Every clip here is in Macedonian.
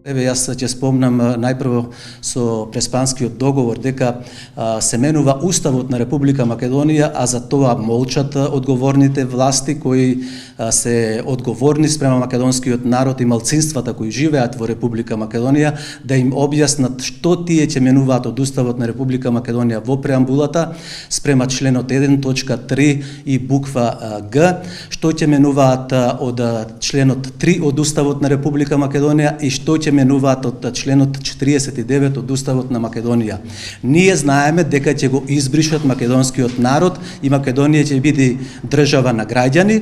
Еве, јас ќе спомнам најпрво со Преспанскиот договор дека се менува Уставот на Република Македонија, а за тоа молчат одговорните власти кои се одговорни спрема македонскиот народ и малцинствата кои живеат во Република Македонија, да им објаснат што тие ќе менуваат од Уставот на Република Македонија во преамбулата спрема членот 1.3 и буква Г, што ќе менуваат од членот 3 од Уставот на Република Македонија и што ќе менуваат од членот 49 од Уставот на Македонија. Ние знаеме дека ќе го избришат македонскиот народ и Македонија ќе биде држава на граѓани,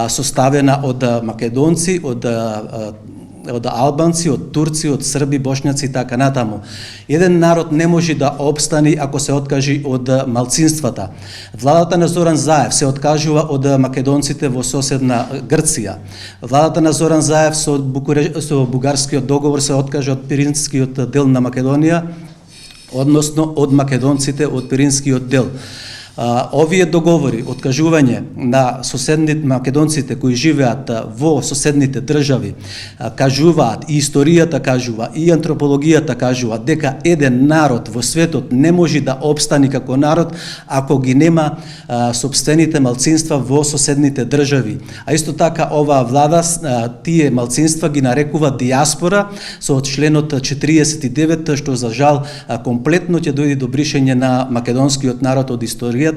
составена од македонци, од албанци, од турци, од срби, бошњаци и така натаму. Еден народ не може да обстани ако се откажи од малцинствата. Владата на Зоран Заев се откажува од македонците во соседна Грција. Владата на Зоран Заев со бугарскиот договор се откажа од пиринскиот дел на Македонија, односно од македонците од пиринскиот дел. Овие договори, откажување на соседните македонците кои живеат во соседните држави, кажуваат, и историјата кажува, и антропологијата кажува дека еден народ во светот не може да обстани како народ ако ги нема сопствените малцинства во соседните држави. А исто така оваа влада тие малцинства ги нарекува диаспора со членот 49, што за жал комплетно ќе дојде до бришење на македонскиот народ од историјата.